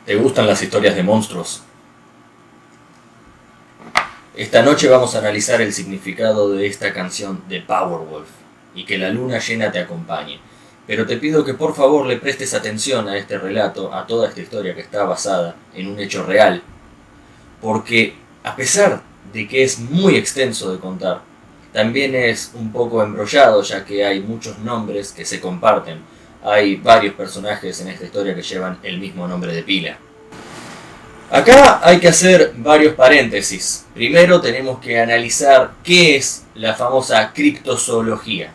¿Te gustan las historias de monstruos? Esta noche vamos a analizar el significado de esta canción de Powerwolf y que la luna llena te acompañe. Pero te pido que por favor le prestes atención a este relato, a toda esta historia que está basada en un hecho real. Porque a pesar de que es muy extenso de contar, también es un poco embrollado, ya que hay muchos nombres que se comparten. Hay varios personajes en esta historia que llevan el mismo nombre de pila. Acá hay que hacer varios paréntesis. Primero tenemos que analizar qué es la famosa criptozoología.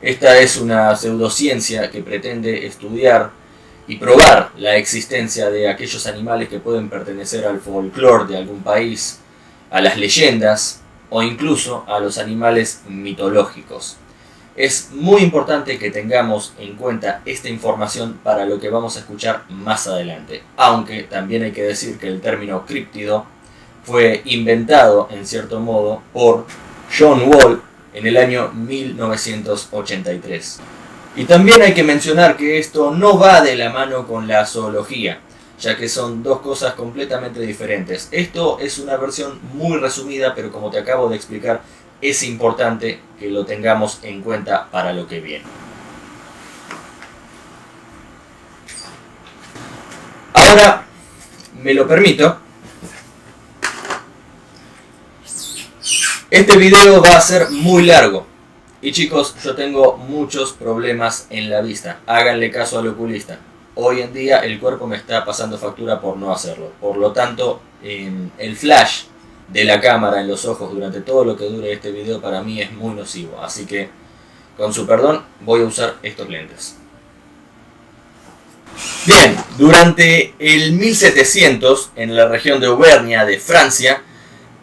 Esta es una pseudociencia que pretende estudiar y probar la existencia de aquellos animales que pueden pertenecer al folclore de algún país, a las leyendas o incluso a los animales mitológicos. Es muy importante que tengamos en cuenta esta información para lo que vamos a escuchar más adelante, aunque también hay que decir que el término críptido fue inventado en cierto modo por John Wall en el año 1983. Y también hay que mencionar que esto no va de la mano con la zoología, ya que son dos cosas completamente diferentes. Esto es una versión muy resumida, pero como te acabo de explicar, es importante que lo tengamos en cuenta para lo que viene. Ahora, me lo permito, este video va a ser muy largo. Y chicos, yo tengo muchos problemas en la vista. Háganle caso al oculista. Hoy en día el cuerpo me está pasando factura por no hacerlo. Por lo tanto, el flash de la cámara en los ojos durante todo lo que dure este video para mí es muy nocivo. Así que, con su perdón, voy a usar estos lentes. Bien, durante el 1700, en la región de Auvernia de Francia,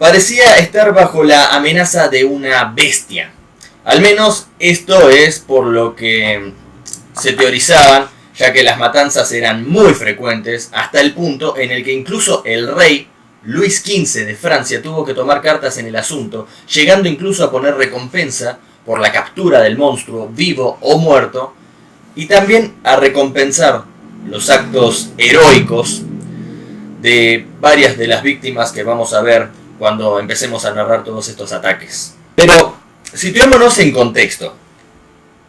parecía estar bajo la amenaza de una bestia. Al menos esto es por lo que se teorizaban, ya que las matanzas eran muy frecuentes, hasta el punto en el que incluso el rey Luis XV de Francia tuvo que tomar cartas en el asunto, llegando incluso a poner recompensa por la captura del monstruo, vivo o muerto, y también a recompensar los actos heroicos de varias de las víctimas que vamos a ver cuando empecemos a narrar todos estos ataques. Pero situémonos en contexto.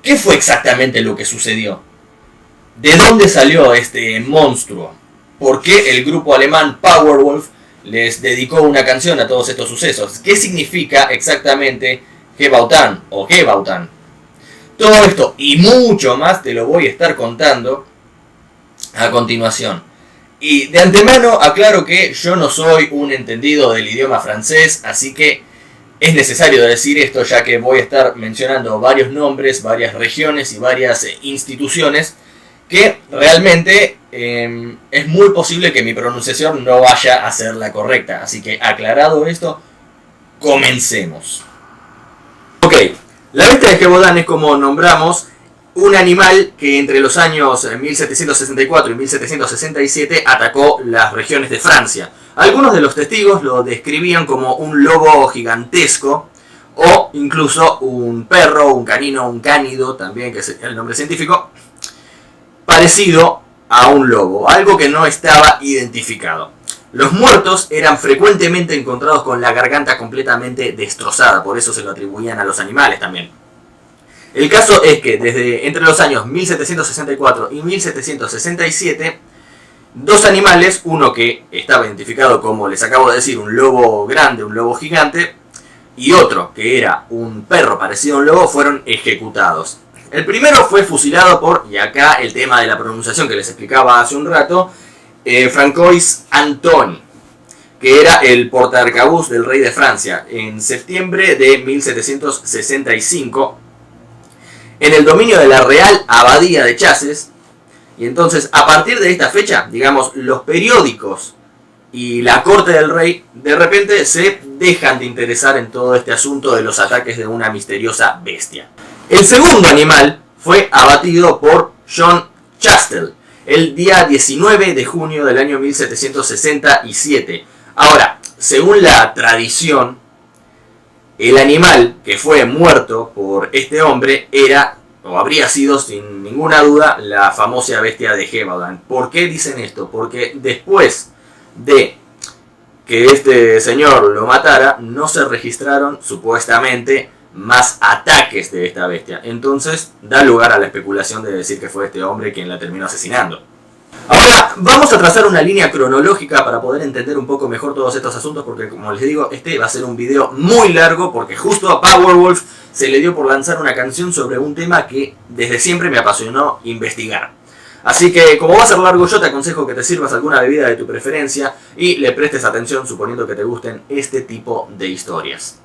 ¿Qué fue exactamente lo que sucedió? ¿De dónde salió este monstruo? ¿Por qué el grupo alemán Powerwolf les dedicó una canción a todos estos sucesos? ¿Qué significa exactamente Gebautan o Gebautan? Todo esto y mucho más te lo voy a estar contando a continuación. Y de antemano aclaro que yo no soy un entendido del idioma francés, así que es necesario decir esto, ya que voy a estar mencionando varios nombres, varias regiones y varias instituciones que realmente es muy posible que mi pronunciación no vaya a ser la correcta. Así que aclarado esto, comencemos. Ok, la bestia de Gebaudan es, como nombramos, un animal que entre los años 1764 y 1767 atacó las regiones de Francia. Algunos de los testigos lo describían como un lobo gigantesco o incluso un perro, un canino, un cánido, también que es el nombre científico, parecido a un lobo, algo que no estaba identificado. Los muertos eran frecuentemente encontrados con la garganta completamente destrozada, por eso se lo atribuían a los animales también. El caso es que desde entre los años 1764 y 1767, dos animales, uno que estaba identificado como, les acabo de decir, un lobo grande, un lobo gigante, y otro que era un perro parecido a un lobo, fueron ejecutados. El primero fue fusilado por, y acá el tema de la pronunciación que les explicaba hace un rato, Francois Antony, que era el portaarcabuz del rey de Francia, en septiembre de 1765, en el dominio de la Real Abadía de Chasses. Y entonces, a partir de esta fecha, digamos, los periódicos y la corte del rey de repente se dejan de interesar en todo este asunto de los ataques de una misteriosa bestia. El segundo animal fue abatido por John Chastel el día 19 de junio del año 1767. Ahora, según la tradición, el animal que fue muerto por este hombre era o habría sido sin ninguna duda, la famosa bestia de Gévaudan. ¿Por qué dicen esto? Porque después de que este señor lo matara, no se registraron supuestamente más ataques de esta bestia. Entonces da lugar a la especulación de decir que fue este hombre quien la terminó asesinando. Ahora vamos a trazar una línea cronológica para poder entender un poco mejor todos estos asuntos, porque como les digo, este va a ser un video muy largo, porque justo a Powerwolf se le dio por lanzar una canción sobre un tema que desde siempre me apasionó investigar. Así que como va a ser largo, yo te aconsejo que te sirvas alguna bebida de tu preferencia y le prestes atención, suponiendo que te gusten este tipo de historias.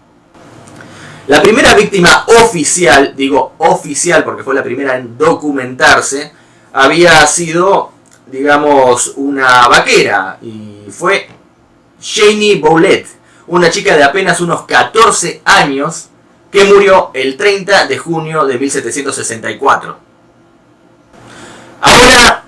La primera víctima oficial, digo oficial porque fue la primera en documentarse, había sido, digamos, una vaquera, y fue Janie Boulet, una chica de apenas unos 14 años que murió el 30 de junio de 1764. Ahora,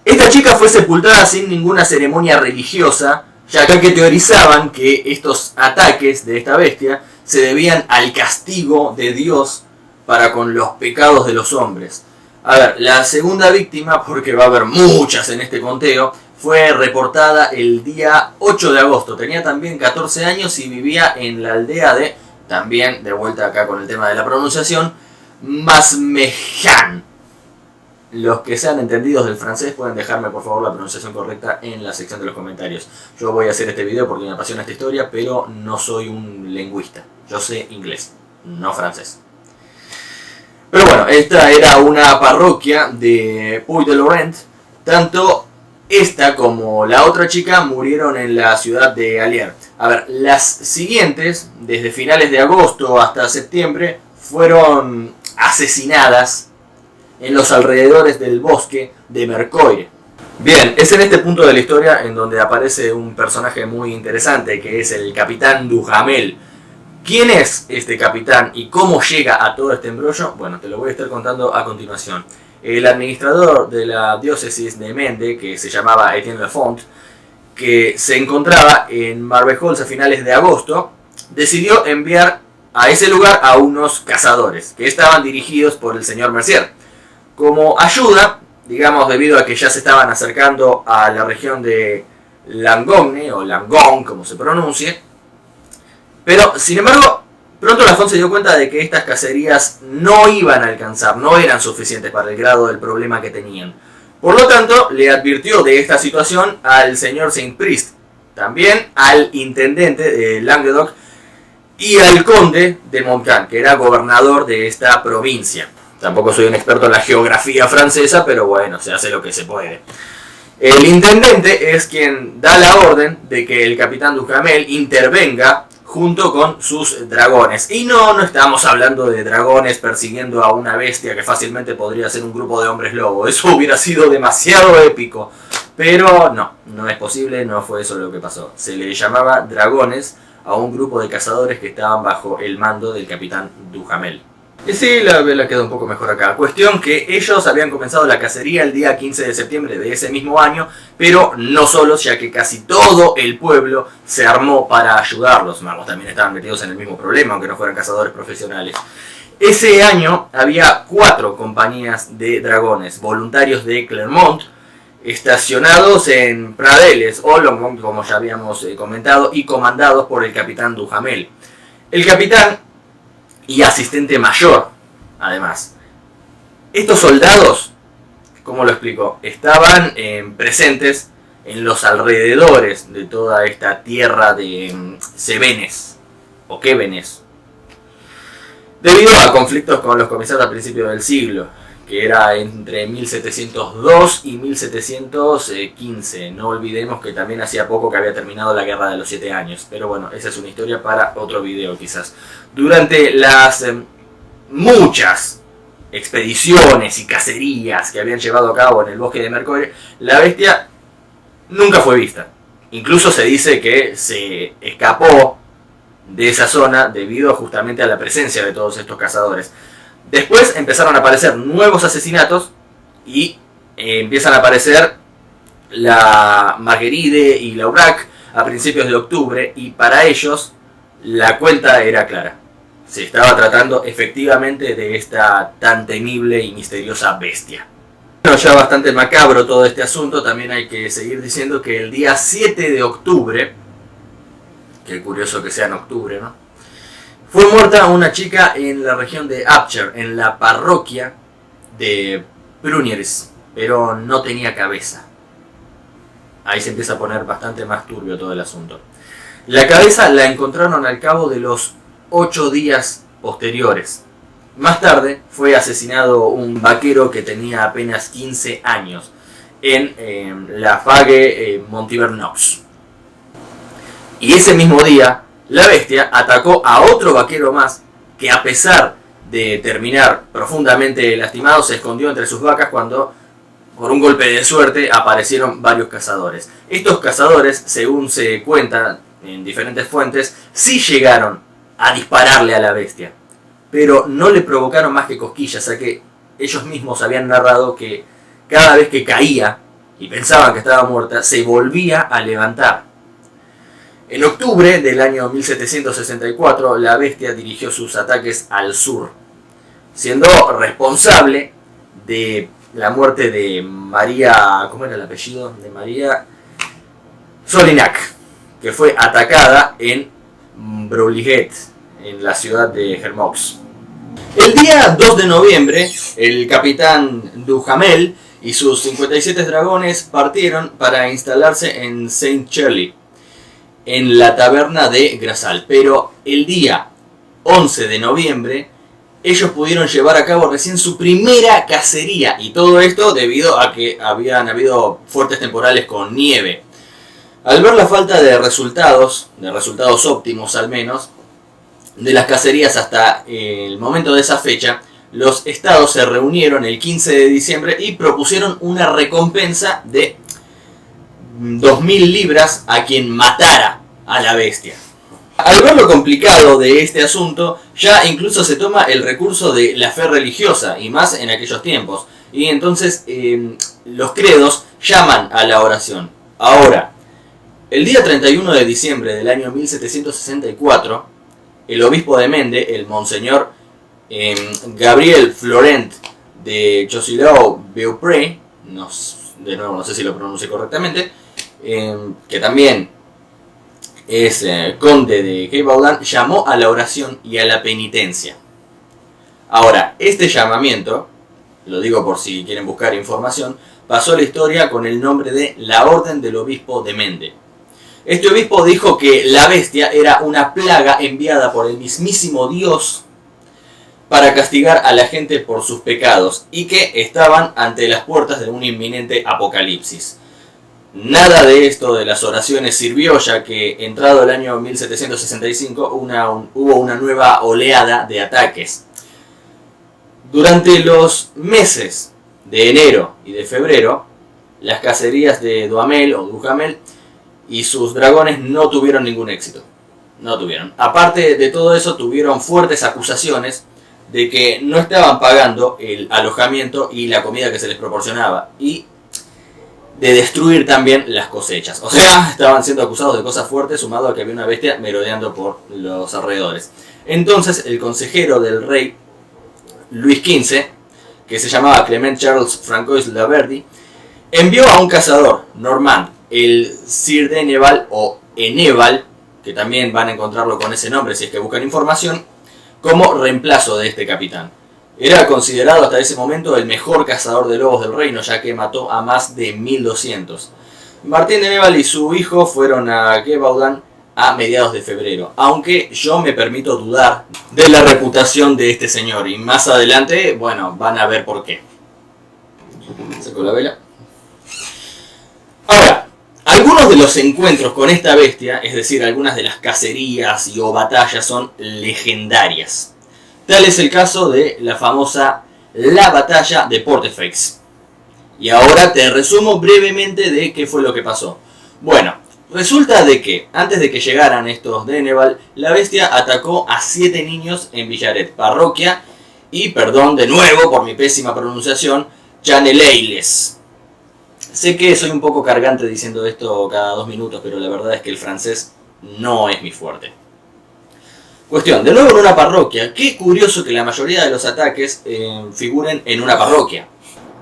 esta chica fue sepultada sin ninguna ceremonia religiosa, ya que teorizaban que estos ataques de esta bestia se debían al castigo de Dios para con los pecados de los hombres. A ver, la segunda víctima, porque va a haber muchas en este conteo, fue reportada el día 8 de agosto. Tenía también 14 años y vivía en la aldea de, también de vuelta acá con el tema de la pronunciación, Masmejan. Los que sean entendidos del francés pueden dejarme por favor la pronunciación correcta en la sección de los comentarios. Yo voy a hacer este video porque me apasiona esta historia, pero no soy un lingüista. Yo sé inglés, no francés. Pero bueno, esta era una parroquia de Puy-de-Laurent. Tanto esta como la otra chica murieron en la ciudad de Alliert. A ver, las siguientes, desde finales de agosto hasta septiembre, fueron asesinadas en los alrededores del bosque de Mercoire. Bien, es en este punto de la historia en donde aparece un personaje muy interesante, que es el capitán Duhamel. ¿Quién es este capitán y cómo llega a todo este embrollo? Bueno, te lo voy a estar contando a continuación. El administrador de la diócesis de Mende, que se llamaba Etienne Lafont, que se encontraba en Marvejols a finales de agosto, decidió enviar a ese lugar a unos cazadores, que estaban dirigidos por el señor Mercier. Como ayuda, digamos, debido a que ya se estaban acercando a la región de Langogne, o Langon, como se pronuncie. Pero, sin embargo, pronto Lafont se dio cuenta de que estas cacerías no iban a alcanzar, no eran suficientes para el grado del problema que tenían. Por lo tanto, le advirtió de esta situación al señor Saint-Priest, también al intendente de Languedoc y al conde de Montcalm, que era gobernador de esta provincia. Tampoco soy un experto en la geografía francesa, pero bueno, se hace lo que se puede. El intendente es quien da la orden de que el capitán Duhamel intervenga junto con sus dragones. Y no estamos hablando de dragones persiguiendo a una bestia que fácilmente podría ser un grupo de hombres lobo. Eso hubiera sido demasiado épico. Pero no es posible, no fue eso lo que pasó. Se le llamaba dragones a un grupo de cazadores que estaban bajo el mando del capitán Duhamel. Y sí, la vela queda un poco mejor acá. Cuestión que ellos habían comenzado la cacería el día 15 de septiembre de ese mismo año, pero no solos, ya que casi todo el pueblo se armó para ayudarlos. Vamos, también estaban metidos en el mismo problema, aunque no fueran cazadores profesionales. Ese año había 4 compañías de dragones, voluntarios de Clermont, estacionados en Pradeles o Longmont, como ya habíamos comentado, y comandados por el capitán Duhamel. El capitán y asistente mayor, además. Estos soldados, ¿cómo lo explico? Estaban presentes en los alrededores de toda esta tierra de Cevenes, o Quévenes, debido a conflictos con los comisados a principios del siglo, que era entre 1702 y 1715. No olvidemos que también hacía poco que había terminado la Guerra de los 7 años. Pero bueno, esa es una historia para otro video quizás. Durante las muchas expediciones y cacerías que habían llevado a cabo en el bosque de Mercoire, la bestia nunca fue vista. Incluso se dice que se escapó de esa zona debido justamente a la presencia de todos estos cazadores. Después empezaron a aparecer nuevos asesinatos y empiezan a aparecer la Marguerite y Laurac a principios de octubre, y para ellos la cuenta era clara. se estaba tratando efectivamente de esta tan temible y misteriosa bestia. Bueno, ya bastante macabro todo este asunto, también hay que seguir diciendo que el día 7 de octubre, qué curioso que sea en octubre, ¿no?, fue muerta una chica en la región de Upshur, en la parroquia de Pruniers, pero no tenía cabeza. Ahí se empieza a poner bastante más turbio todo el asunto. La cabeza la encontraron al cabo de los 8 días posteriores. Más tarde fue asesinado un vaquero que tenía apenas 15 años en la Fague Montivernox. Y ese mismo día, la bestia atacó a otro vaquero más que, a pesar de terminar profundamente lastimado, se escondió entre sus vacas cuando, por un golpe de suerte, aparecieron varios cazadores. Estos cazadores, según se cuenta en diferentes fuentes, sí llegaron a dispararle a la bestia, pero no le provocaron más que cosquillas, ya que ellos mismos habían narrado que cada vez que caía y pensaban que estaba muerta, se volvía a levantar. En octubre del año 1764, la bestia dirigió sus ataques al sur, siendo responsable de la muerte de María, ¿cómo era el apellido? De María Solinac, que fue atacada en Broliget, en la ciudad de Hermox. El día 2 de noviembre, el capitán Duhamel y sus 57 dragones partieron para instalarse en Saint-Cherly, en la taberna de Grasal. Pero el día 11 de noviembre, ellos pudieron llevar a cabo recién su primera cacería, y todo esto debido a que habían habido fuertes temporales con nieve. Al ver la falta de resultados óptimos al menos, de las cacerías hasta el momento de esa fecha, los estados se reunieron el 15 de diciembre y propusieron una recompensa de 2.000 libras a quien matara a la bestia. Al ver lo complicado de este asunto, ya incluso se toma el recurso de la fe religiosa, y más en aquellos tiempos. Y entonces los credos llaman a la oración. Ahora, el día 31 de diciembre del año 1764, el obispo de Mende, el monseñor Gabriel Florent de Chosilao-Beaupré, de nuevo no sé si lo pronuncio correctamente, que también es conde de Gévaudan, llamó a la oración y a la penitencia. Ahora, este llamamiento, lo digo por si quieren buscar información, pasó a la historia con el nombre de la Orden del Obispo de Mende. Este obispo dijo que la bestia era una plaga enviada por el mismísimo Dios para castigar a la gente por sus pecados, y que estaban ante las puertas de un inminente apocalipsis. Nada de esto de las oraciones sirvió, ya que entrado el año 1765 hubo una nueva oleada de ataques. Durante los meses de enero y de febrero, las cacerías de Duhamel y sus dragones no tuvieron ningún éxito. No tuvieron. Aparte de todo eso, tuvieron fuertes acusaciones de que no estaban pagando el alojamiento y la comida que se les proporcionaba, y de destruir también las cosechas. O sea, estaban siendo acusados de cosas fuertes, sumado a que había una bestia merodeando por los alrededores. Entonces, el consejero del rey Luis XV, que se llamaba Clement Charles Francois Laverdy, envió a un cazador normand, el Sir de Eneval o Eneval, que también van a encontrarlo con ese nombre si es que buscan información, como reemplazo de este capitán. Era considerado hasta ese momento el mejor cazador de lobos del reino, ya que mató a más de 1200. Martín de Neval y su hijo fueron a Gévaudan a mediados de febrero, aunque yo me permito dudar de la reputación de este señor, y más adelante, bueno, van a ver por qué. Saco la vela. Ahora, algunos de los encuentros con esta bestia, es decir, algunas de las cacerías o batallas, son legendarias. Tal es el caso de la famosa La Batalla de Portefeuille. Y ahora te resumo brevemente de qué fue lo que pasó. Bueno, resulta de que antes de que llegaran estos de Eneval, la bestia atacó a 7 niños en Villaret, parroquia, y perdón de nuevo por mi pésima pronunciación, Chaneleiles. Sé que soy un poco cargante diciendo esto cada 2 minutos, pero la verdad es que el francés no es mi fuerte. Cuestión, de nuevo en una parroquia. Qué curioso que la mayoría de los ataques figuren en una parroquia.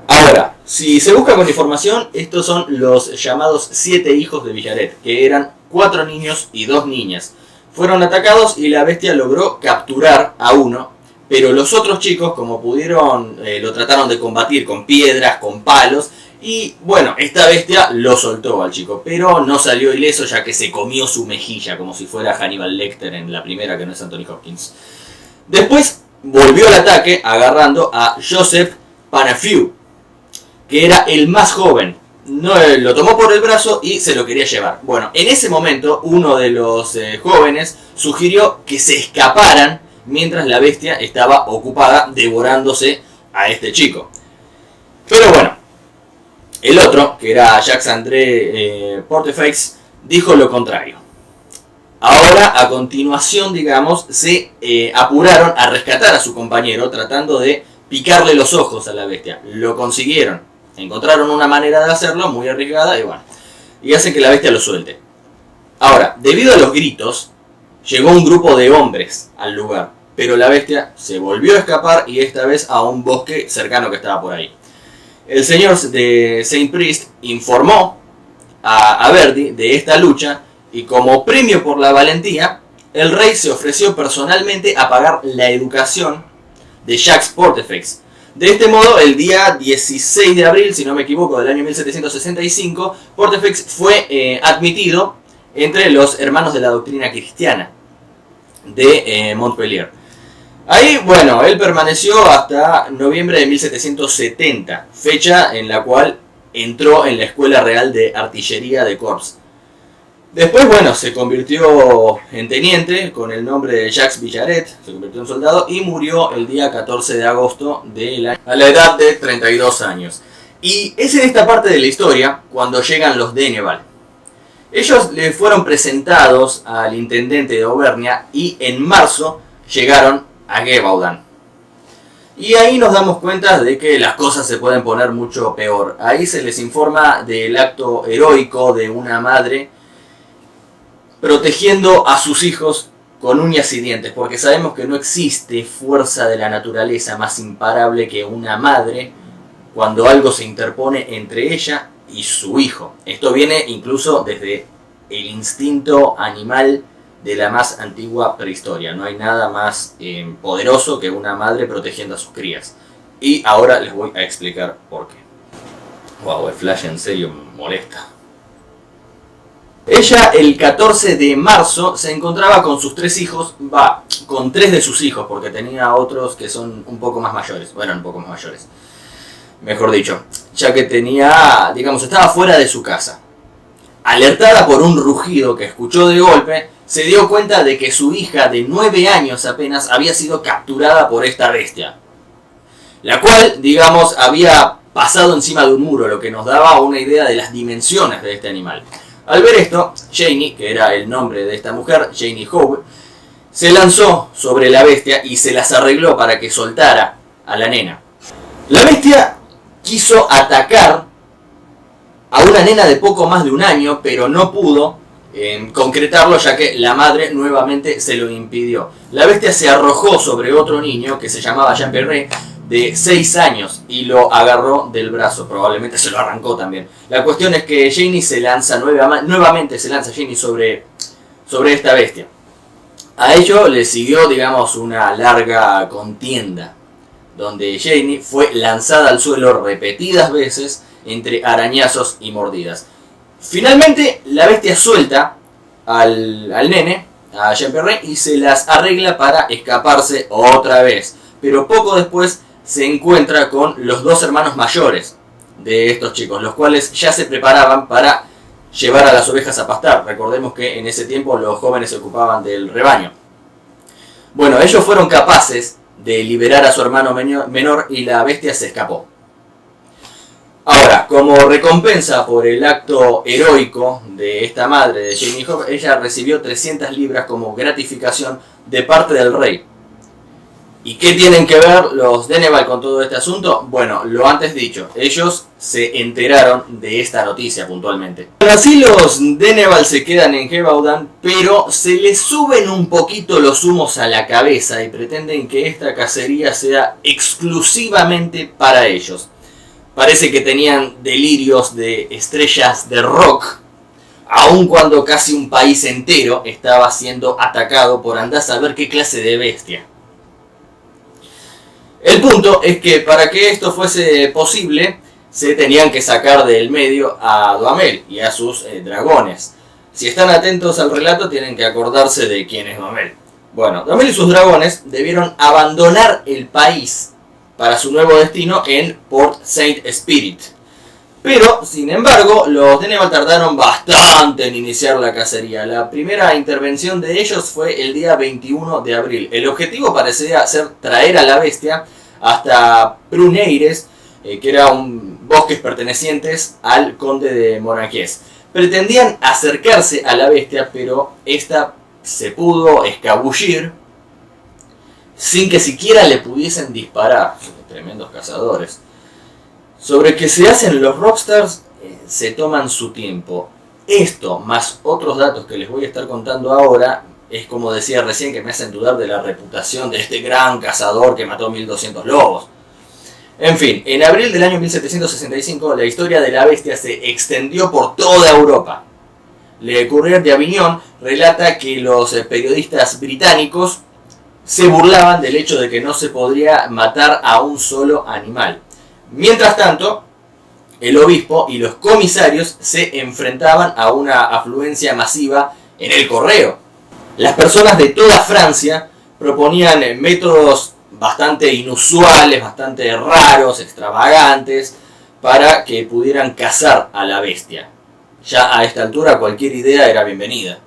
Ahora, si se busca con información, estos son los llamados 7 hijos de Villaret, que eran 4 niños y 2 niñas. Fueron atacados y la bestia logró capturar a uno, pero los otros chicos, como pudieron, lo trataron de combatir con piedras, con palos, y bueno, esta bestia lo soltó al chico, pero no salió ileso ya que se comió su mejilla, como si fuera Hannibal Lecter en la primera, que no es Anthony Hopkins. Después volvió al ataque agarrando a Joseph Panafiu, que era el más joven. No, lo tomó por el brazo y se lo quería llevar. Bueno, en ese momento uno de los jóvenes sugirió que se escaparan mientras la bestia estaba ocupada devorándose a este chico. Pero bueno, el otro, que era Jacques-André Portefaix, dijo lo contrario. Ahora, a continuación, digamos, se apuraron a rescatar a su compañero tratando de picarle los ojos a la bestia. Lo consiguieron. Encontraron una manera de hacerlo muy arriesgada y bueno, y hacen que la bestia lo suelte. Ahora, debido a los gritos, llegó un grupo de hombres al lugar, pero la bestia se volvió a escapar y esta vez a un bosque cercano que estaba por ahí. El señor de Saint Priest informó a Verdi de esta lucha y como premio por la valentía, el rey se ofreció personalmente a pagar la educación de Jacques Portefaix. De este modo, el día 16 de abril, si no me equivoco, del año 1765, Portefaix fue admitido entre los hermanos de la doctrina cristiana de Montpellier. Ahí, bueno, él permaneció hasta noviembre de 1770, fecha en la cual entró en la Escuela Real de Artillería de Corps. Después, bueno, se convirtió en teniente con el nombre de Jacques Villaret, se convirtió en soldado y murió el día 14 de agosto del año, a la edad de 32 años. Y es en esta parte de la historia cuando llegan los Denneval. Ellos le fueron presentados al intendente de Auvernia y en marzo llegaron a Gévaudan. Y ahí nos damos cuenta de que las cosas se pueden poner mucho peor. Ahí se les informa del acto heroico de una madre protegiendo a sus hijos con uñas y dientes, porque sabemos que no existe fuerza de la naturaleza más imparable que una madre cuando algo se interpone entre ella y su hijo. Esto viene incluso desde el instinto animal de la más antigua prehistoria. No hay nada más poderoso que una madre protegiendo a sus crías. Y ahora les voy a explicar por qué. Wow, el flash en serio molesta. Ella el 14 de marzo se encontraba con sus 3 hijos, con 3 de sus hijos, porque tenía otros que son un poco más mayores, bueno, un poco más mayores, mejor dicho, ya que tenía, digamos, estaba fuera de su casa. Alertada por un rugido que escuchó de golpe, se dio cuenta de que su hija de 9 años apenas había sido capturada por esta bestia, la cual, digamos, había pasado encima de un muro, lo que nos daba una idea de las dimensiones de este animal. Al ver esto, Janie, que era el nombre de esta mujer, Janie Howe, se lanzó sobre la bestia y se las arregló para que soltara a la nena. La bestia quiso atacar a una nena de poco más de un año, pero no pudo concretarlo ya que la madre nuevamente se lo impidió. La bestia se arrojó sobre otro niño que se llamaba Jean Perret, de 6 años, y lo agarró del brazo, probablemente se lo arrancó también. La cuestión es que Janie se lanza nuevamente Janie sobre esta bestia. A ello le siguió, digamos, una larga contienda, donde Janie fue lanzada al suelo repetidas veces entre arañazos y mordidas. Finalmente, la bestia suelta al nene, a Jean Perret, y se las arregla para escaparse otra vez. Pero poco después se encuentra con los 2 hermanos mayores de estos chicos, los cuales ya se preparaban para llevar a las ovejas a pastar. Recordemos que en ese tiempo los jóvenes se ocupaban del rebaño. Bueno, ellos fueron capaces de liberar a su hermano menor y la bestia se escapó. Ahora, como recompensa por el acto heroico de esta madre de Janie Howe, ella recibió 300 libras como gratificación de parte del rey. ¿Y qué tienen que ver los Deneval con todo este asunto? Bueno, lo antes dicho, ellos se enteraron de esta noticia puntualmente. Bueno, así los Deneval se quedan en Gévaudan, pero se les suben un poquito los humos a la cabeza y pretenden que esta cacería sea exclusivamente para ellos. Parece que tenían delirios de estrellas de rock, aun cuando casi un país entero estaba siendo atacado por andar a saber qué clase de bestia. El punto es que para que esto fuese posible, se tenían que sacar del medio a Duhamel y a sus dragones. Si están atentos al relato, tienen que acordarse de quién es Duhamel. Bueno, Duhamel y sus dragones debieron abandonar el país para su nuevo destino en Port Saint Spirit. Pero, sin embargo, los Deneval tardaron bastante en iniciar la cacería. La primera intervención de ellos fue el día 21 de abril. El objetivo parecía ser traer a la bestia hasta Pruneires, que era un bosques pertenecientes al conde de Monaquies. Pretendían acercarse a la bestia, pero esta se pudo escabullir sin que siquiera le pudiesen disparar. Tremendos cazadores. Sobre qué se hacen los rockstars, se toman su tiempo. Esto, más otros datos que les voy a estar contando ahora, es como decía recién, que me hacen dudar de la reputación de este gran cazador que mató 1200 lobos. En fin, en abril del año 1765, la historia de la bestia se extendió por toda Europa. Le Courrier de Avignon relata que los periodistas británicos se burlaban del hecho de que no se podría matar a un solo animal. Mientras tanto, el obispo y los comisarios se enfrentaban a una afluencia masiva en el correo. Las personas de toda Francia proponían métodos bastante inusuales, bastante raros, extravagantes, para que pudieran cazar a la bestia. Ya a esta altura cualquier idea era bienvenida.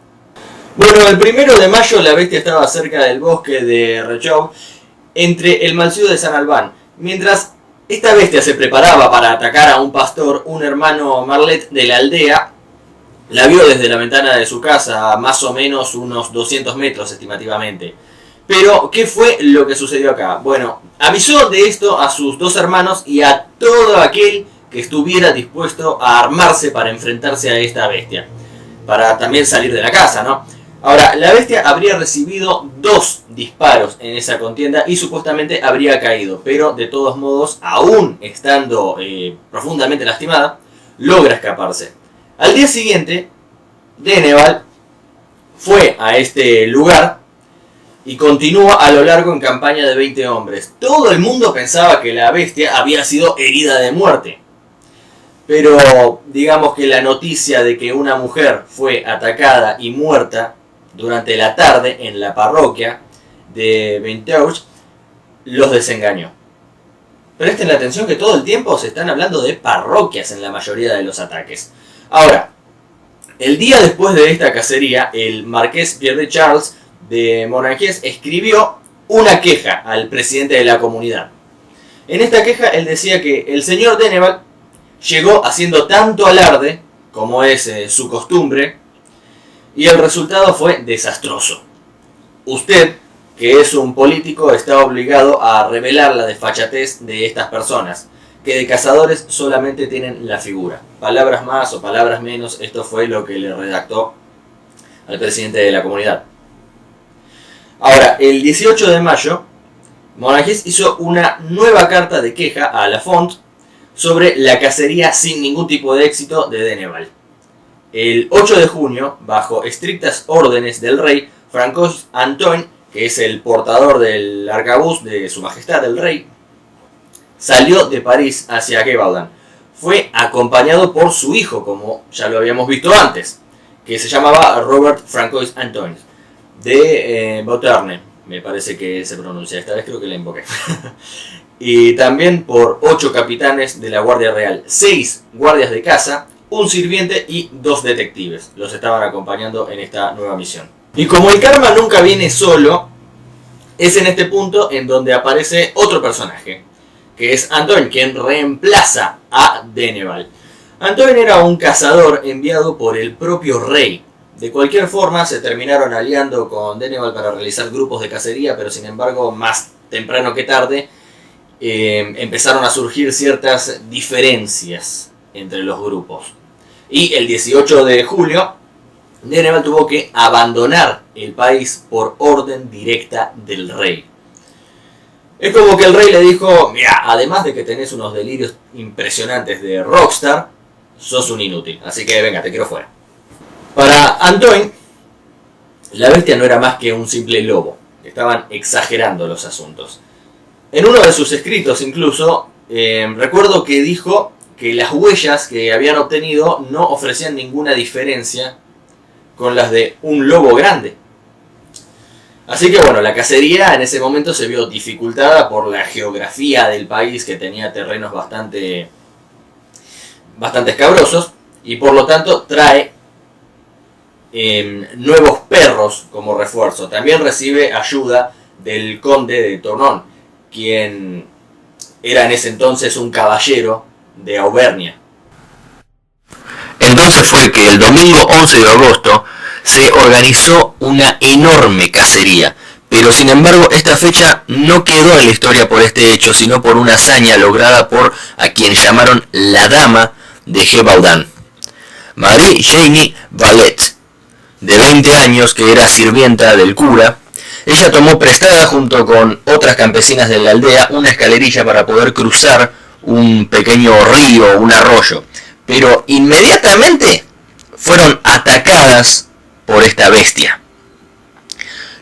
Bueno, el 1 de mayo la bestia estaba cerca del bosque de Rechaux, entre el Malsieu de San Albán. Mientras esta bestia se preparaba para atacar a un pastor, un hermano Marlet de la aldea la vio desde la ventana de su casa, a más o menos unos 200 metros estimativamente. Pero, ¿qué fue lo que sucedió acá? Bueno, avisó de esto a sus dos hermanos y a todo aquel que estuviera dispuesto a armarse para enfrentarse a esta bestia. Para también salir de la casa, ¿no? Ahora, la bestia habría recibido 2 disparos en esa contienda y supuestamente habría caído. Pero, de todos modos, aún estando profundamente lastimada, logra escaparse. Al día siguiente, Deneval fue a este lugar y continúa a lo largo en campaña de 20 hombres. Todo el mundo pensaba que la bestia había sido herida de muerte. Pero digamos que la noticia de que una mujer fue atacada y muerta durante la tarde en la parroquia de Ventouch los desengañó. Presten la atención que todo el tiempo se están hablando de parroquias en la mayoría de los ataques. Ahora, el día después de esta cacería, el marqués Pierre de Charles de Monaquies escribió una queja al presidente de la comunidad. En esta queja él decía que el señor Deneval llegó haciendo tanto alarde, como es su costumbre, y el resultado fue desastroso. Usted, que es un político, está obligado a revelar la desfachatez de estas personas, que de cazadores solamente tienen la figura. Palabras más o palabras menos, esto fue lo que le redactó al presidente de la comunidad. Ahora, el 18 de mayo, Monaquies hizo una nueva carta de queja a Lafont sobre la cacería sin ningún tipo de éxito de Deneval. El 8 de junio, bajo estrictas órdenes del rey, Francois Antoine, que es el portador del arcabuz de su majestad el rey, salió de París hacia Gévaudan. Fue acompañado por su hijo, como ya lo habíamos visto antes, que se llamaba Robert Francois Antoine, de Beauterne, me parece que se pronuncia, esta vez creo que la invoqué. Y también por 8 capitanes de la Guardia Real, 6 guardias de caza, un sirviente y 2 detectives. Los estaban acompañando en esta nueva misión. Y como el karma nunca viene solo, es en este punto en donde aparece otro personaje, que es Antoine, quien reemplaza a Deneval. Antoine era un cazador enviado por el propio rey. De cualquier forma, se terminaron aliando con Deneval para realizar grupos de cacería, pero sin embargo, más temprano que tarde, empezaron a surgir ciertas diferencias entre los grupos. Y el 18 de julio, Nergal tuvo que abandonar el país por orden directa del rey. Es como que el rey le dijo: mira, además de que tenés unos delirios impresionantes de rockstar, sos un inútil, así que venga, te quiero fuera. Para Antoine, la bestia no era más que un simple lobo. Estaban exagerando los asuntos. En uno de sus escritos incluso, recuerdo que dijo que las huellas que habían obtenido no ofrecían ninguna diferencia con las de un lobo grande. Así que bueno, la cacería en ese momento se vio dificultada por la geografía del país, que tenía terrenos bastante escabrosos, y por lo tanto trae nuevos perros como refuerzo. También recibe ayuda del conde de Tournon, quien era en ese entonces un caballero de Auvernia. Entonces fue que el domingo 11 de agosto se organizó una enorme cacería, pero sin embargo esta fecha no quedó en la historia por este hecho, sino por una hazaña lograda por a quien llamaron la Dama de Gévaudan, Marie-Jeanne Valette, de 20 años, que era sirvienta del cura. Ella tomó prestada junto con otras campesinas de la aldea una escalerilla para poder cruzar un pequeño río, un arroyo, pero inmediatamente fueron atacadas por esta bestia.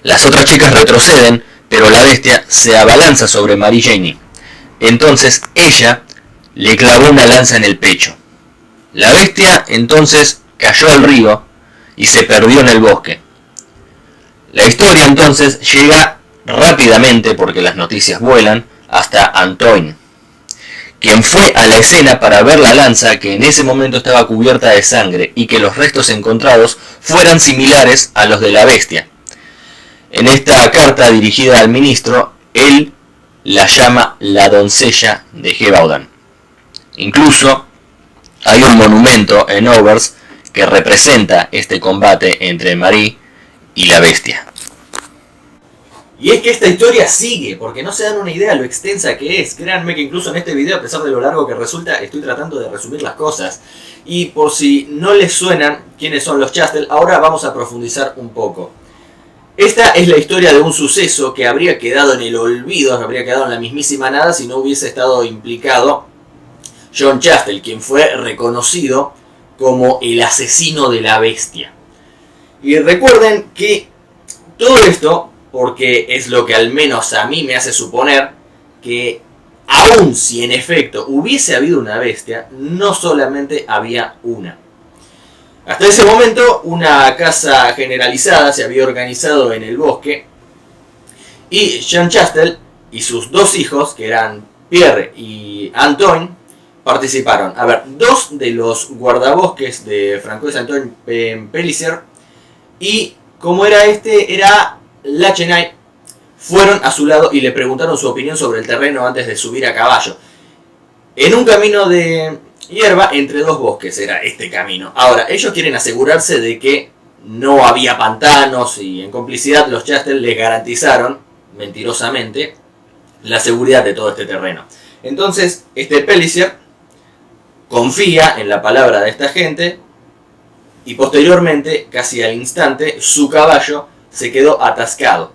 Las otras chicas retroceden, pero la bestia se abalanza sobre Marie-Jeanne. Entonces ella le clavó una lanza en el pecho. La bestia entonces cayó al río y se perdió en el bosque. La historia entonces llega rápidamente, porque las noticias vuelan, hasta Antoine, quien fue a la escena para ver la lanza, que en ese momento estaba cubierta de sangre, y que los restos encontrados fueran similares a los de la bestia. En esta carta dirigida al ministro, él la llama la doncella de Gévaudan. Incluso hay un monumento en Auvers que representa este combate entre Marie y la bestia. Y es que esta historia sigue, porque no se dan una idea de lo extensa que es. Créanme que incluso en este video, a pesar de lo largo que resulta, estoy tratando de resumir las cosas. Y por si no les suenan quiénes son los Chastel, ahora vamos a profundizar un poco. Esta es la historia de un suceso que habría quedado en el olvido, habría quedado en la mismísima nada si no hubiese estado implicado John Chastel, quien fue reconocido como el asesino de la bestia. Y recuerden que todo esto, porque es lo que al menos a mí me hace suponer que aun si en efecto hubiese habido una bestia, no solamente había una. Hasta ese momento una caza generalizada se había organizado en el bosque y Jean Chastel y sus dos hijos, que eran Pierre y Antoine, participaron. A ver, dos de los guardabosques de Francois-Antoine Pélissier y, como era era Lachenay, fueron a su lado y le preguntaron su opinión sobre el terreno antes de subir a caballo. En un camino de hierba entre dos bosques era este camino. Ahora, ellos quieren asegurarse de que no había pantanos y en complicidad los Chastel les garantizaron, mentirosamente, la seguridad de todo este terreno. Entonces, Pélissier confía en la palabra de esta gente y posteriormente, casi al instante, su caballo se quedó atascado.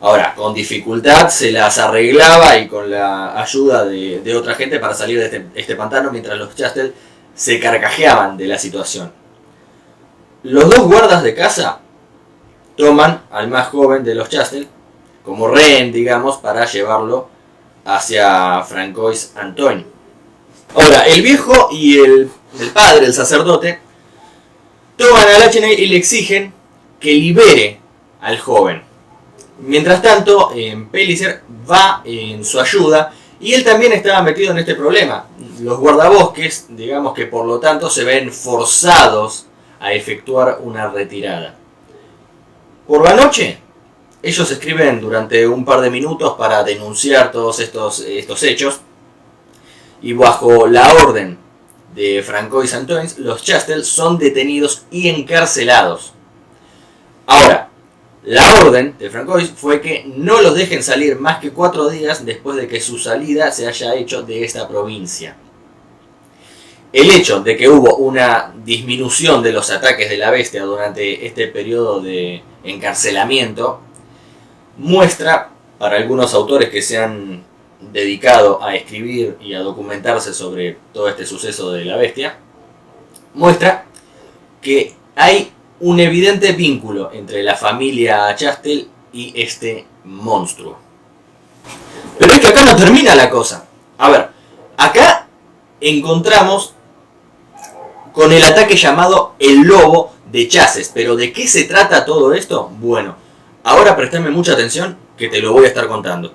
Ahora, con dificultad se las arreglaba y con la ayuda de otra gente para salir de este pantano, mientras los Chastel se carcajeaban de la situación. Los dos guardas de casa toman al más joven de los Chastel como rehén, digamos, para llevarlo hacia Francois-Antoine. Ahora, el viejo y el padre, el sacerdote, toman a Lachenay y le exigen que libere al joven. Mientras tanto, Pélissier va en su ayuda y él también estaba metido en este problema. Los guardabosques, digamos que por lo tanto, se ven forzados a efectuar una retirada. Por la noche, ellos escriben durante un par de minutos para denunciar todos estos hechos. Y bajo la orden de Francois-Antoine, los Chastel son detenidos y encarcelados. Ahora, La orden de Francois fue que no los dejen salir más que 4 días después de que su salida se haya hecho de esta provincia. El hecho de que hubo una disminución de los ataques de la bestia durante este periodo de encarcelamiento muestra, para algunos autores que se han dedicado a escribir y a documentarse sobre todo este suceso de la bestia, muestra que hay un evidente vínculo entre la familia Chastel y este monstruo. Pero es que acá no termina la cosa. A ver, acá encontramos con el ataque llamado el lobo de Chasses. Pero ¿de qué se trata todo esto? Bueno, ahora prestame mucha atención que te lo voy a estar contando.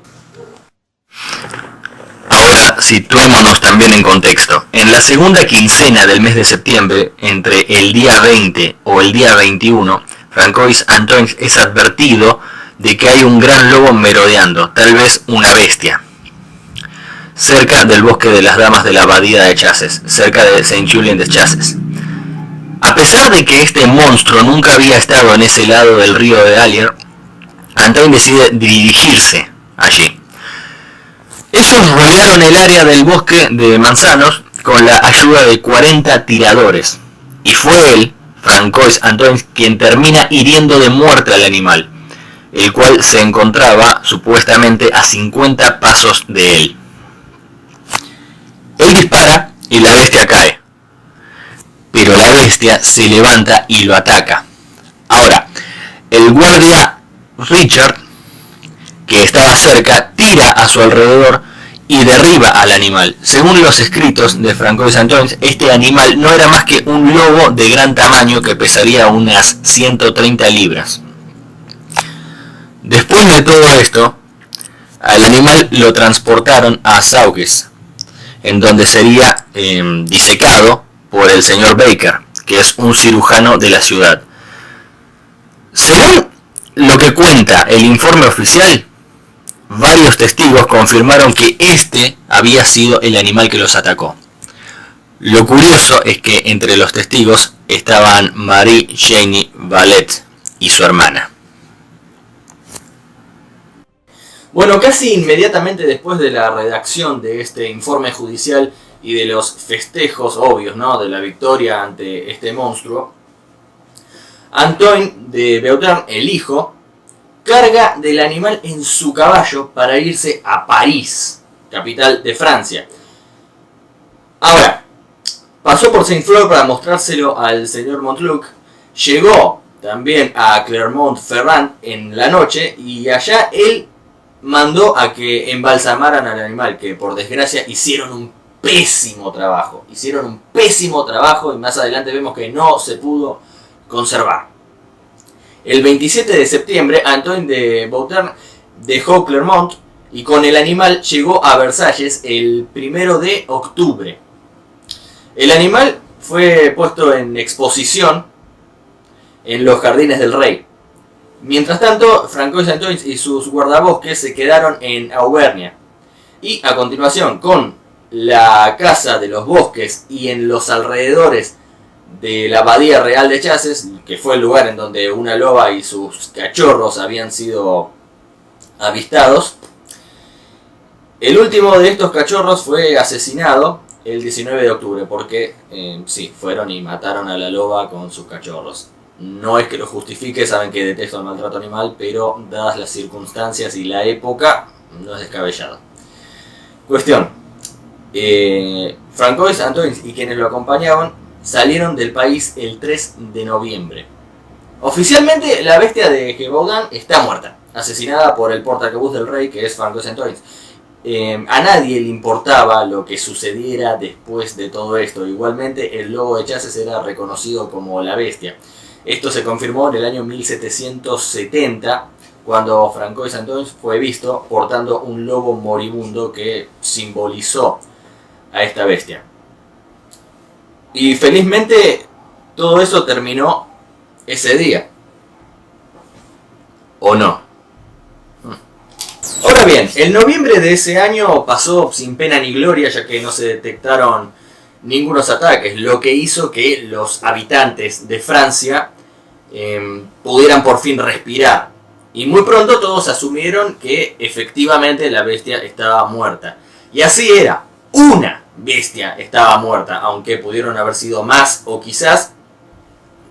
Ahora situémonos también en contexto. En la segunda quincena del mes de septiembre, entre el día 20 o el día 21, Francois Antoine es advertido de que hay un gran lobo merodeando, tal vez una bestia, cerca del bosque de las damas de la abadía de Chasses, cerca de Saint-Julien-de-Chasses. A pesar de que este monstruo nunca había estado en ese lado del río de Allier, Antoine decide dirigirse allí. Ellos rodearon el área del bosque de manzanos con la ayuda de 40 tiradores, y fue él, Francois Antoine, quien termina hiriendo de muerte al animal, el cual se encontraba supuestamente a 50 pasos de él. Él dispara y la bestia cae, pero la bestia se levanta y lo ataca. Ahora, el guardia Richard, que estaba cerca, tira a su alrededor y derriba al animal. Según los escritos de Francois Antoine, este animal no era más que un lobo de gran tamaño que pesaría unas 130 libras. Después de todo esto, al animal lo transportaron a Sauges, en donde sería disecado por el señor Baker, que es un cirujano de la ciudad. Según lo que cuenta el informe oficial, varios testigos confirmaron que este había sido el animal que los atacó. Lo curioso es que entre los testigos estaban Marie-Jeanne Valette y su hermana. Bueno, casi inmediatamente después de la redacción de este informe judicial y de los festejos obvios, ¿no?, de la victoria ante este monstruo, Antoine de Beautern, el hijo, carga del animal en su caballo para irse a París, capital de Francia. Ahora, pasó por Saint-Flour para mostrárselo al señor Montluc, llegó también a Clermont-Ferrand en la noche y allá él mandó a que embalsamaran al animal, que por desgracia hicieron un pésimo trabajo. Y más adelante vemos que no se pudo conservar. El 27 de septiembre, Antoine de Beautern dejó Clermont y con el animal llegó a Versalles el 1 de octubre. El animal fue puesto en exposición en los jardines del rey. Mientras tanto, Francois Antoine y sus guardabosques se quedaron en Auvernia. Y a continuación, con la casa de los bosques y en los alrededores de la abadía real de Chasses, que fue el lugar en donde una loba y sus cachorros habían sido avistados, el último de estos cachorros fue asesinado el 19 de octubre, porque sí, fueron y mataron a la loba con sus cachorros. No es que lo justifique, saben que detesto el maltrato animal, pero dadas las circunstancias y la época, no es descabellado. Cuestión, Francois Antoine y quienes lo acompañaban salieron del país el 3 de noviembre. Oficialmente, la bestia de Gévaudan está muerta, asesinada por el portacabús del rey, que es Francois Antoine. A nadie le importaba lo que sucediera después de todo esto. Igualmente, el lobo de Chasses era reconocido como la bestia. Esto se confirmó en el año 1770, cuando Francois Antoine fue visto portando un lobo moribundo que simbolizó a esta bestia. Y felizmente todo eso terminó ese día. ¿O no? Ahora bien, el noviembre de ese año pasó sin pena ni gloria, ya que no se detectaron ningunos ataques, lo que hizo que los habitantes de Francia pudieran por fin respirar, Y muy pronto todos asumieron que efectivamente la bestia estaba muerta. Y así era, una bestia estaba muerta, aunque pudieron haber sido más o quizás,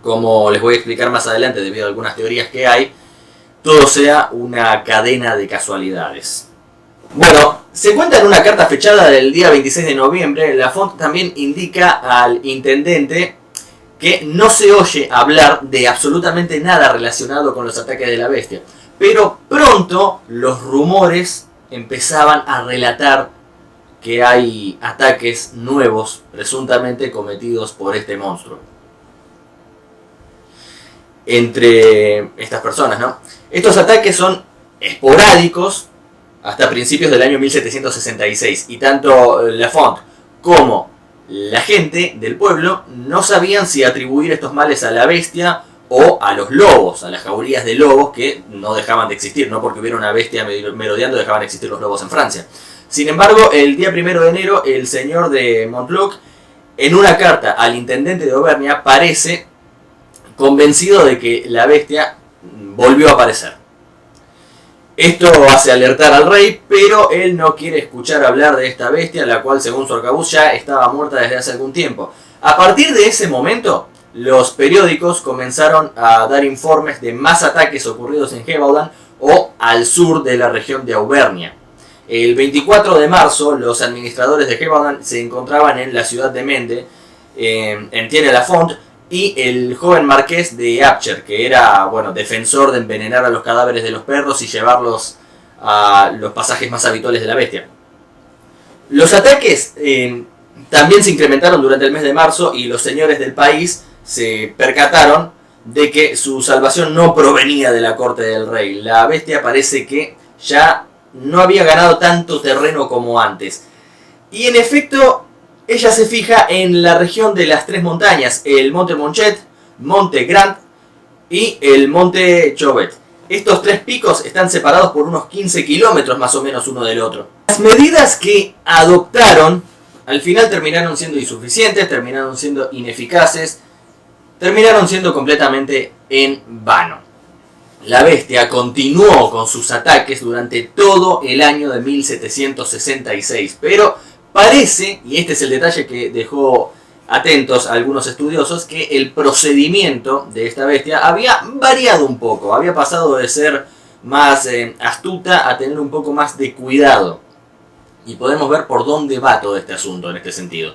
como les voy a explicar más adelante debido a algunas teorías que hay, todo sea una cadena de casualidades. Bueno, se cuenta en una carta fechada del día 26 de noviembre, Lafont también indica al intendente que no se oye hablar de absolutamente nada relacionado con los ataques de la bestia. Pero pronto los rumores empezaban a relatar que hay ataques nuevos presuntamente cometidos por este monstruo. Entre estas personas, ¿no? Estos ataques son esporádicos hasta principios del año 1766 y tanto Lafont como la gente del pueblo no sabían si atribuir estos males a la bestia o a los lobos, a las jaurías de lobos que no dejaban de existir, no porque hubiera una bestia merodeando dejaban de existir los lobos en Francia. Sin embargo, el día 1 de enero, el señor de Montluc, en una carta al intendente de Auvernia, parece convencido de que la bestia volvió a aparecer. Esto hace alertar al rey, pero él no quiere escuchar hablar de esta bestia, la cual según su arcabuz ya estaba muerta desde hace algún tiempo. A partir de ese momento, los periódicos comenzaron a dar informes de más ataques ocurridos en Gévaudan o al sur de la región de Auvernia. El 24 de marzo, los administradores de Gévaudan se encontraban en la ciudad de Mende, en Thiene-la-Font, y el joven marqués de Apcher, que era, bueno, defensor de envenenar a los cadáveres de los perros y llevarlos a los pasajes más habituales de la bestia. Los ataques también se incrementaron durante el mes de marzo y los señores del país se percataron de que su salvación no provenía de la corte del rey. La bestia parece que ya no había ganado tanto terreno como antes. Y en efecto, ella se fija en la región de las tres montañas, el Monte Monchet, Monte Grand y el Monte Chauvet. Estos tres picos están separados por unos 15 kilómetros más o menos uno del otro. Las medidas que adoptaron al final terminaron siendo insuficientes, terminaron siendo ineficaces, terminaron siendo completamente en vano. La bestia continuó con sus ataques durante todo el año de 1766, pero parece, y este es el detalle que dejó atentos a algunos estudiosos, que el procedimiento de esta bestia había variado un poco, había pasado de ser más astuta a tener un poco más de cuidado. Y podemos ver por dónde va todo este asunto en este sentido.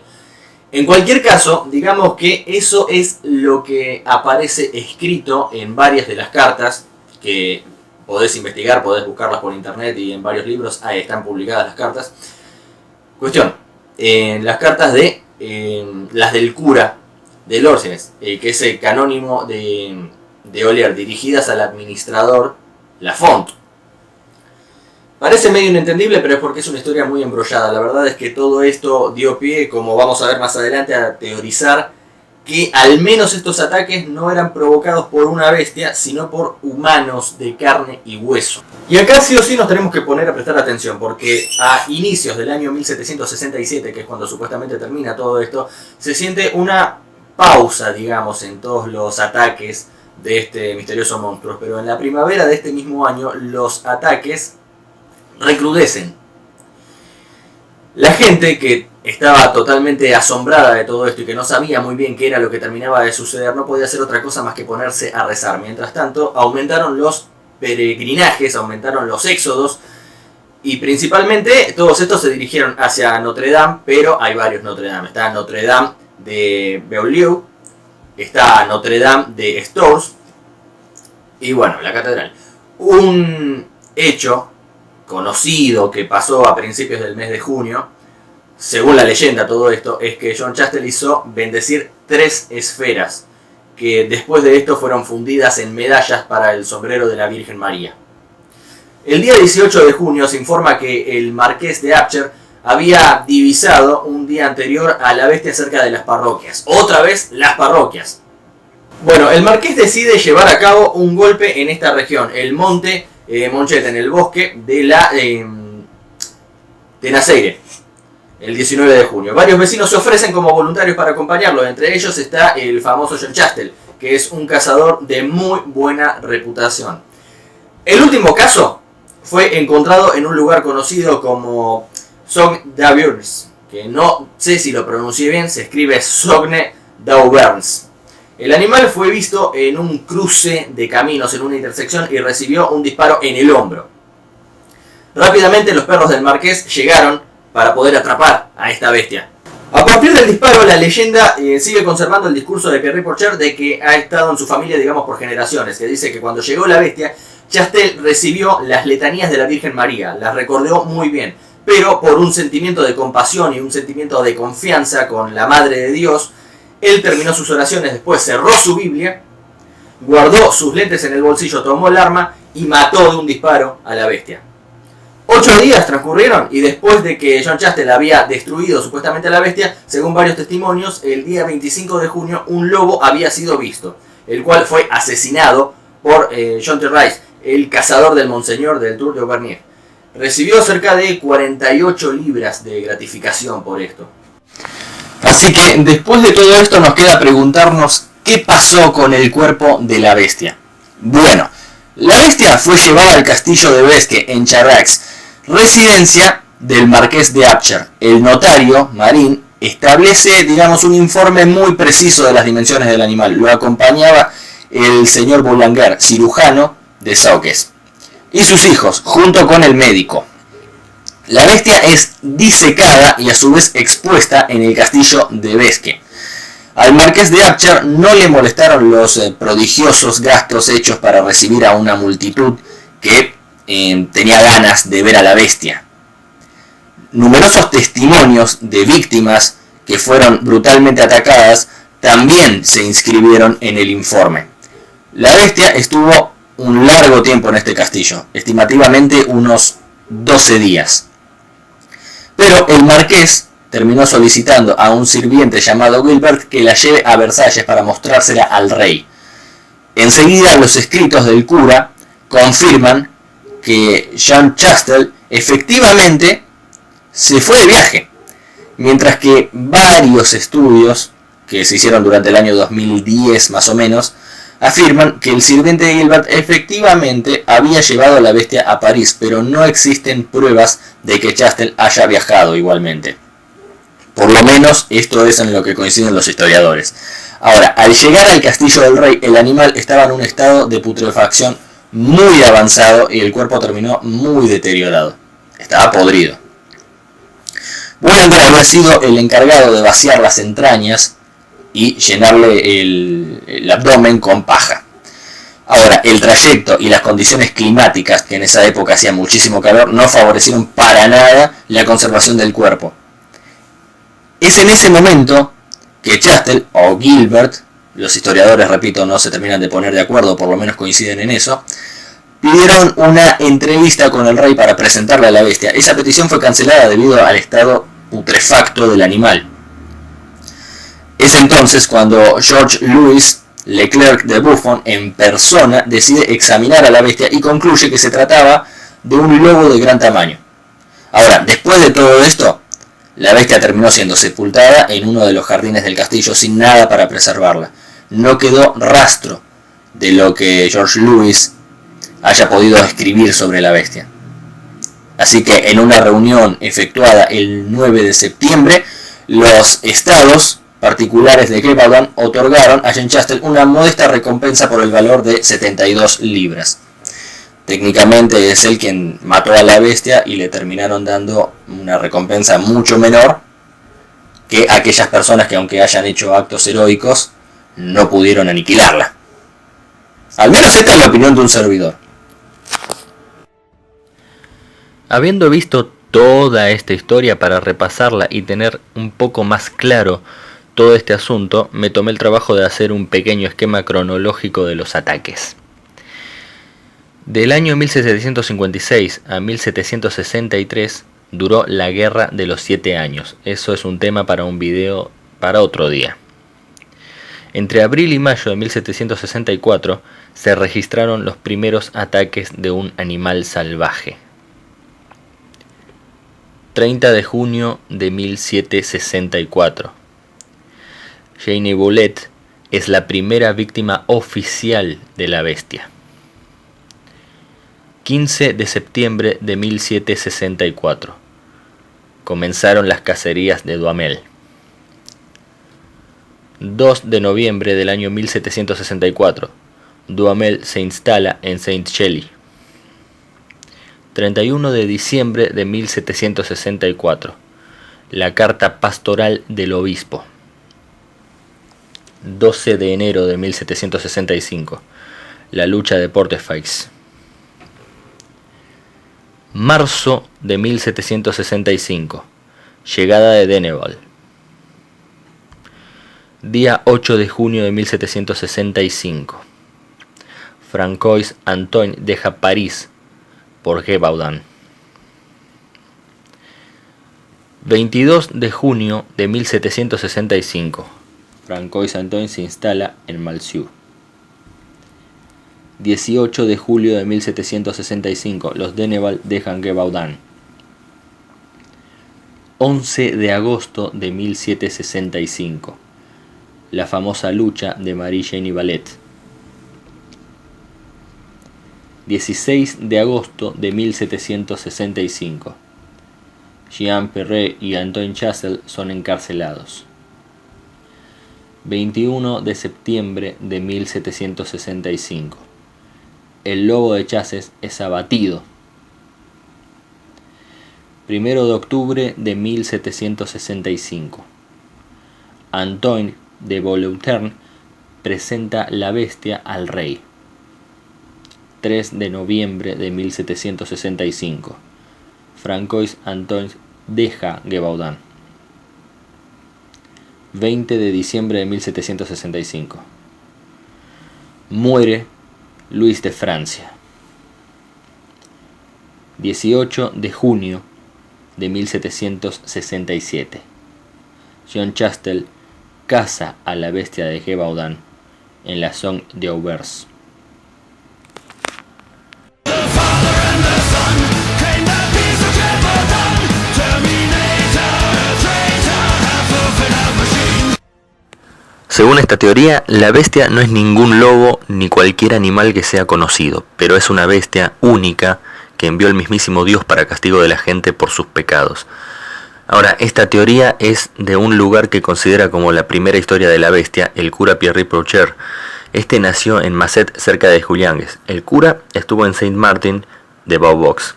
En cualquier caso, digamos que eso es lo que aparece escrito en varias de las cartas que podés investigar, podés buscarlas por internet y en varios libros ahí están publicadas las cartas. Cuestión, en las cartas de las del cura de Lorcenes, que es el canónimo de Olier, dirigidas al administrador Lafont. Parece medio inentendible, pero es porque es una historia muy embrollada. La verdad es que todo esto dio pie, como vamos a ver más adelante, a teorizar que al menos estos ataques no eran provocados por una bestia, sino por humanos de carne y hueso. Y acá sí o sí nos tenemos que poner a prestar atención, porque a inicios del año 1767, que es cuando supuestamente termina todo esto, se siente una pausa, digamos, en todos los ataques de este misterioso monstruo. Pero en la primavera de este mismo año, los ataques recrudecen. La gente que estaba totalmente asombrada de todo esto y que no sabía muy bien qué era lo que terminaba de suceder, no podía hacer otra cosa más que ponerse a rezar. Mientras tanto, aumentaron los peregrinajes, aumentaron los éxodos y principalmente todos estos se dirigieron hacia Notre Dame, pero hay varios Notre Dame. Está Notre Dame de Beaulieu, está Notre Dame de Stores y bueno, la catedral. Un hecho conocido que pasó a principios del mes de junio, según la leyenda todo esto, es que John Chastel hizo bendecir 3 esferas que después de esto fueron fundidas en medallas para el sombrero de la Virgen María. El día 18 de junio se informa que el marqués de Apcher había divisado un día anterior a la bestia cerca de las parroquias. Otra vez las parroquias. Bueno, el marqués decide llevar a cabo un golpe en esta región, el monte Monchet, en el bosque de la Tenaceire, el 19 de junio. Varios vecinos se ofrecen como voluntarios para acompañarlo. Entre ellos está el famoso John Chastel, que es un cazador de muy buena reputación. El último caso fue encontrado en un lugar conocido como Sogne-d'Auvergne, que no sé si lo pronuncié bien, se escribe Sogne-d'Auvergne. El animal fue visto en un cruce de caminos en una intersección y recibió un disparo en el hombro. Rápidamente los perros del marqués llegaron para poder atrapar a esta bestia. A partir del disparo, la leyenda sigue conservando el discurso de Pierre Porcher de que ha estado en su familia, digamos, por generaciones, que dice que cuando llegó la bestia, Chastel recibió las letanías de la Virgen María, las recordó muy bien, pero por un sentimiento de compasión y un sentimiento de confianza con la Madre de Dios, él terminó sus oraciones, después cerró su Biblia, guardó sus lentes en el bolsillo, tomó el arma y mató de un disparo a la bestia. 8 días transcurrieron y después de que John Chastel había destruido supuestamente a la bestia, según varios testimonios, el día 25 de junio un lobo había sido visto, el cual fue asesinado por John T. Rice, el cazador del Monseñor del Tour de Auvergne. Recibió cerca de 48 libras de gratificación por esto. Así que después de todo esto nos queda preguntarnos qué pasó con el cuerpo de la bestia. Bueno, la bestia fue llevada al castillo de Besque en Charrax, residencia del marqués de Apcher. El notario, Marín, establece, digamos, un informe muy preciso de las dimensiones del animal. Lo acompañaba el señor Boulanger, cirujano de Sauques, y sus hijos, junto con el médico. La bestia es disecada y a su vez expuesta en el castillo de Besque. Al marqués de Apcher no le molestaron los prodigiosos gastos hechos para recibir a una multitud que tenía ganas de ver a la bestia. Numerosos testimonios de víctimas que fueron brutalmente atacadas también se inscribieron en el informe. La bestia estuvo un largo tiempo en este castillo, estimativamente unos 12 días. Pero el marqués terminó solicitando a un sirviente llamado Gilbert que la lleve a Versalles para mostrársela al rey. Enseguida los escritos del cura confirman que Jean Chastel efectivamente se fue de viaje, mientras que varios estudios que se hicieron durante el año 2010 más o menos afirman que el sirviente de Gilbert efectivamente había llevado a la bestia a París, pero no existen pruebas de que Chastel haya viajado igualmente. Por lo menos esto es en lo que coinciden los historiadores. Ahora, al llegar al castillo del rey, el animal estaba en un estado de putrefacción muy avanzado y el cuerpo terminó muy deteriorado. Estaba podrido. Boulanger había sido el encargado de vaciar las entrañas y llenarle el abdomen con paja. Ahora, el trayecto y las condiciones climáticas, que en esa época hacía muchísimo calor, no favorecieron para nada la conservación del cuerpo. Es en ese momento que Chastel o Gilbert, los historiadores, repito, no se terminan de poner de acuerdo, por lo menos coinciden en eso, pidieron una entrevista con el rey para presentarle a la bestia. Esa petición fue cancelada debido al estado putrefacto del animal. Es entonces cuando George Louis Leclerc de Buffon en persona decide examinar a la bestia y concluye que se trataba de un lobo de gran tamaño. Ahora, después de todo esto, la bestia terminó siendo sepultada en uno de los jardines del castillo sin nada para preservarla. No quedó rastro de lo que George Louis haya podido escribir sobre la bestia. Así que en una reunión efectuada el 9 de septiembre, los estados particulares de Gevaudan otorgaron a Jean Chastel una modesta recompensa por el valor de 72 libras. Técnicamente es él quien mató a la bestia y le terminaron dando una recompensa mucho menor que aquellas personas que, aunque hayan hecho actos heroicos, no pudieron aniquilarla. Al menos esta es la opinión de un servidor. Habiendo visto toda esta historia para repasarla y tener un poco más claro todo este asunto, me tomé el trabajo de hacer un pequeño esquema cronológico de los ataques. Del año 1756 a 1763 duró la Guerra de los 7 años. Eso es un tema para un video para otro día. Entre abril y mayo de 1764 se registraron los primeros ataques de un animal salvaje. 30 de junio de 1764. Jane Boulet es la primera víctima oficial de la bestia. 15 de septiembre de 1764. Comenzaron las cacerías de Duhamel. 2 de noviembre del año 1764. Duhamel se instala en Saint-Chély. 31 de diciembre de 1764. La carta pastoral del obispo. 12 de enero de 1765. La lucha de Portefeuille. Marzo de 1765. Llegada de Denneval. Día 8 de junio de 1765. Francois Antoine deja París por Gévaudan. 22 de junio de 1765. Francois Antoine se instala en Malzieu. 18 de julio de 1765. Los Denneval dejan Gévaudan. 11 de agosto de 1765. La famosa lucha de Marie-Jeanne Valette. 16 de agosto de 1765. Jean Perret y Antoine Chassel son encarcelados. 21 de septiembre de 1765. El lobo de Chasses es abatido. 1 de octubre de 1765. Antoine de Villeuterne presenta la bestia al rey. 3 de noviembre de 1765. Francois Antoine deja Gévaudan. 20 de diciembre de 1765. Muere Luis de Francia. 18 de junio de 1767. Jean Chastel caza a la bestia de Gévaudan en la zone de Auvers. Según esta teoría, la bestia no es ningún lobo ni cualquier animal que sea conocido, pero es una bestia única que envió el mismísimo Dios para castigo de la gente por sus pecados. Ahora, esta teoría es de un lugar que considera como la primera historia de la bestia, el cura Pierre Procher. Este nació en Masset, cerca de Julianges. El cura estuvo en Saint-Martin de Vaux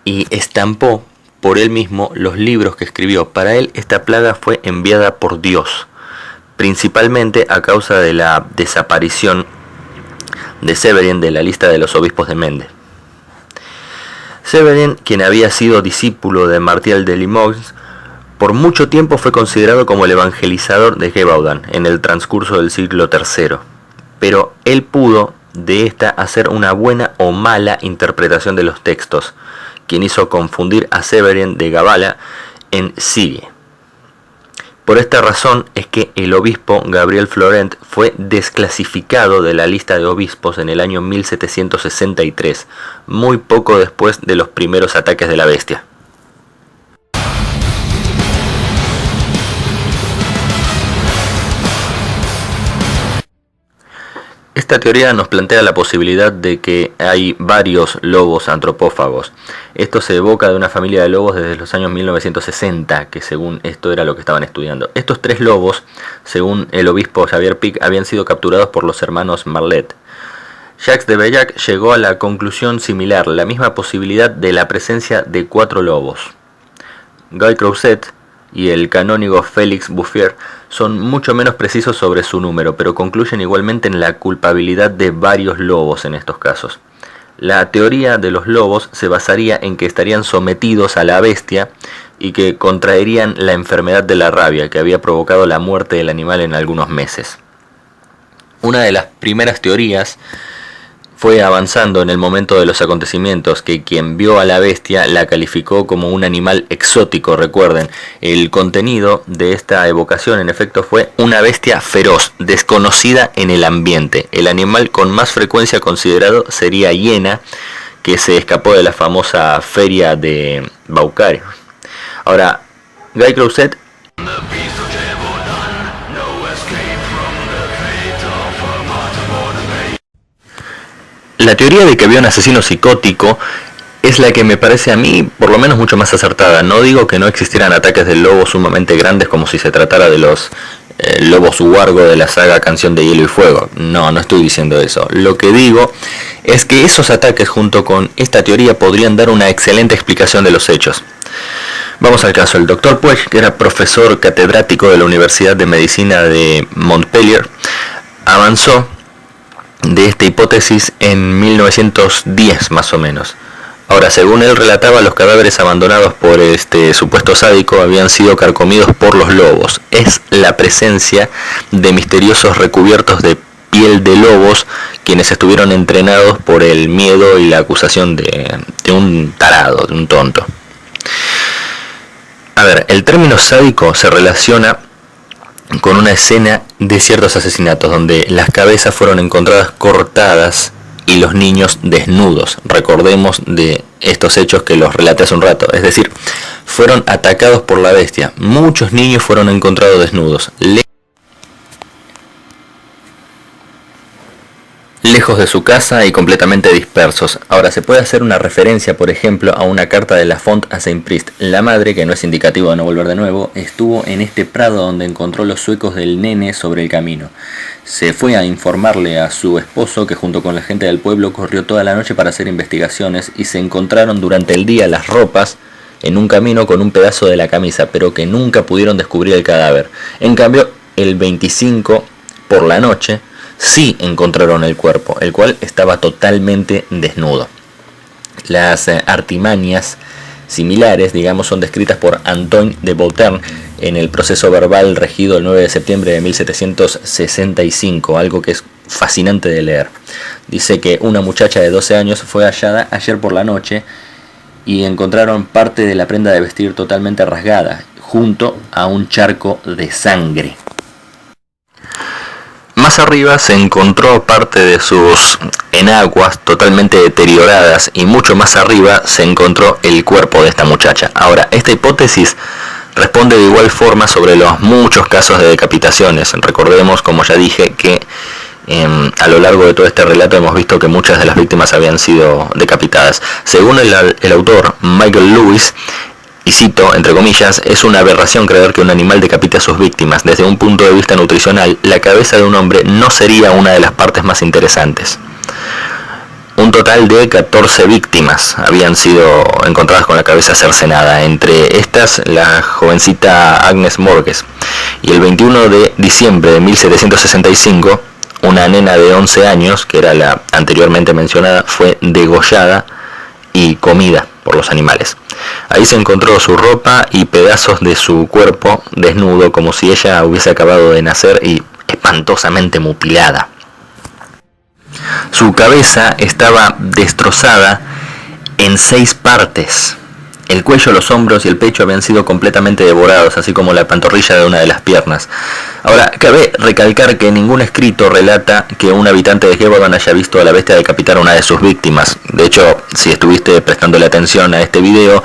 y estampó por él mismo los libros que escribió. Para él, esta plaga fue enviada por Dios, principalmente a causa de la desaparición de Séverin de la lista de los obispos de Mende. Séverin, quien había sido discípulo de Martial de Limoges, por mucho tiempo fue considerado como el evangelizador de Gévaudan en el transcurso del siglo III, pero él pudo de esta hacer una buena o mala interpretación de los textos, quien hizo confundir a Séverin de Gabala en Sigue. Por esta razón es que el obispo Gabriel Florent fue desclasificado de la lista de obispos en el año 1763, muy poco después de los primeros ataques de la bestia. Esta teoría nos plantea la posibilidad de que hay varios lobos antropófagos. Esto se evoca de una familia de lobos desde los años 1960, que según esto era lo que estaban estudiando. Estos 3 lobos, según el obispo Xavier Pic, habían sido capturados por los hermanos Marlet. Jacques de Bellac llegó a la conclusión similar, la misma posibilidad de la presencia de 4 lobos. Guy Crouzet y el canónigo Félix Bouffier son mucho menos precisos sobre su número, pero concluyen igualmente en la culpabilidad de varios lobos en estos casos. La teoría de los lobos se basaría en que estarían sometidos a la bestia y que contraerían la enfermedad de la rabia que había provocado la muerte del animal en algunos meses. Una de las primeras teorías fue avanzando en el momento de los acontecimientos, que quien vio a la bestia la calificó como un animal exótico. Recuerden, el contenido de esta evocación en efecto fue una bestia feroz, desconocida en el ambiente. El animal con más frecuencia considerado sería hiena, que se escapó de la famosa feria de Beaucaire. Ahora, Guy Crouzet la teoría de que había un asesino psicótico es la que me parece a mí por lo menos mucho más acertada. No digo que no existieran ataques de lobos sumamente grandes como si se tratara de los lobos huargo de la saga Canción de Hielo y Fuego. No, no estoy diciendo eso. Lo que digo es que esos ataques junto con esta teoría podrían dar una excelente explicación de los hechos. Vamos al caso. El Dr. Puig, que era profesor catedrático de la Universidad de Medicina de Montpellier, avanzó de esta hipótesis en 1910 más o menos. Ahora, según él relataba, los cadáveres abandonados por este supuesto sádico habían sido carcomidos por los lobos. Es la presencia de misteriosos recubiertos de piel de lobos, quienes estuvieron entrenados por el miedo y la acusación de un tarado, de un tonto. A ver, el término sádico se relaciona con una escena de ciertos asesinatos donde las cabezas fueron encontradas cortadas y los niños desnudos. Recordemos de estos hechos que los relaté hace un rato, es decir, fueron atacados por la bestia. Muchos niños fueron encontrados desnudos, lejos de su casa y completamente dispersos. Ahora, se puede hacer una referencia, por ejemplo, a una carta de La Font a Saint-Priest. La madre, que no es indicativo de no volver de nuevo, estuvo en este prado donde encontró los huecos del nene sobre el camino. Se fue a informarle a su esposo, que junto con la gente del pueblo corrió toda la noche para hacer investigaciones, y se encontraron durante el día las ropas en un camino con un pedazo de la camisa, pero que nunca pudieron descubrir el cadáver. En cambio, el 25 por la noche sí encontraron el cuerpo, el cual estaba totalmente desnudo. Las artimañas similares, digamos, son descritas por Antoine de Beauterne en el proceso verbal regido el 9 de septiembre de 1765, algo que es fascinante de leer. Dice que una muchacha de 12 años fue hallada ayer por la noche y encontraron parte de la prenda de vestir totalmente rasgada, junto a un charco de sangre. Más arriba se encontró parte de sus enaguas totalmente deterioradas y mucho más arriba se encontró el cuerpo de esta muchacha. Ahora, esta hipótesis responde de igual forma sobre los muchos casos de decapitaciones. Recordemos, como ya dije, que a lo largo de todo este relato hemos visto que muchas de las víctimas habían sido decapitadas. Según el autor Michael Lewis, y cito, entre comillas, es una aberración creer que un animal decapite a sus víctimas. Desde un punto de vista nutricional, la cabeza de un hombre no sería una de las partes más interesantes. Un total de 14 víctimas habían sido encontradas con la cabeza cercenada, entre estas la jovencita Agnes Morges. Y el 21 de diciembre de 1765, una nena de 11 años, que era la anteriormente mencionada, fue degollada y comida por los animales. Ahí se encontró su ropa y pedazos de su cuerpo desnudo, como si ella hubiese acabado de nacer y espantosamente mutilada. Su cabeza estaba destrozada en 6 partes. El cuello, los hombros y el pecho habían sido completamente devorados, así como la pantorrilla de una de las piernas. Ahora, cabe recalcar que ningún escrito relata que un habitante de Gévaudan haya visto a la bestia decapitar a una de sus víctimas. De hecho, si estuviste prestándole atención a este video,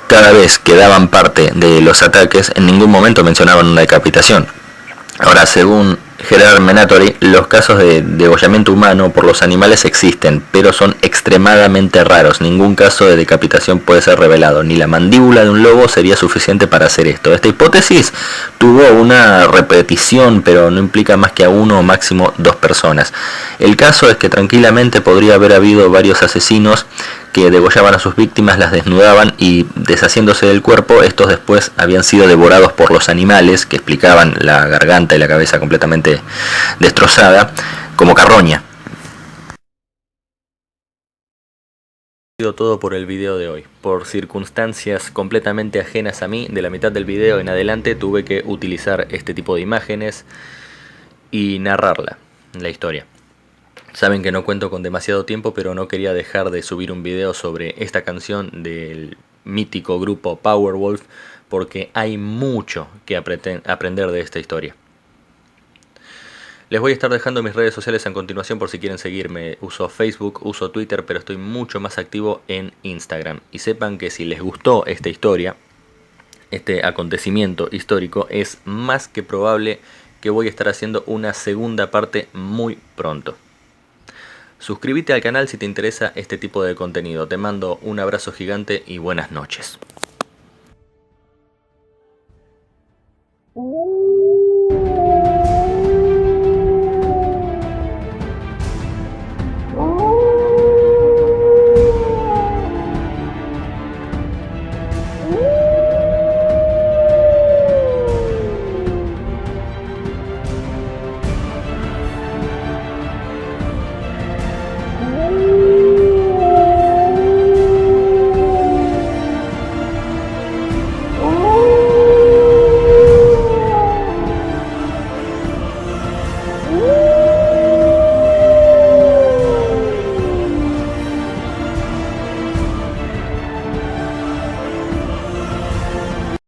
cada vez que daban parte de los ataques, en ningún momento mencionaban una decapitación. Ahora, según Gerard Menatori, los casos de degollamiento humano por los animales existen, pero son extremadamente raros. Ningún caso de decapitación puede ser revelado. Ni la mandíbula de un lobo sería suficiente para hacer esto. Esta hipótesis tuvo una repetición, pero no implica más que a uno o máximo 2 personas. El caso es que tranquilamente podría haber habido varios asesinos que degollaban a sus víctimas, las desnudaban y, deshaciéndose del cuerpo, estos después habían sido devorados por los animales, que explicaban la garganta y la cabeza completamente destrozada, como carroña. Todo por el video de hoy. Por circunstancias completamente ajenas a mí, de la mitad del video en adelante tuve que utilizar este tipo de imágenes y narrarla, la historia. Saben que no cuento con demasiado tiempo, pero no quería dejar de subir un video sobre esta canción del mítico grupo Powerwolf, porque hay mucho que aprender de esta historia. Les voy a estar dejando mis redes sociales a continuación por si quieren seguirme. Uso Facebook, uso Twitter, pero estoy mucho más activo en Instagram. Y sepan que si les gustó esta historia, este acontecimiento histórico, es más que probable que voy a estar haciendo una segunda parte muy pronto. Suscríbete al canal si te interesa este tipo de contenido. Te mando un abrazo gigante y buenas noches.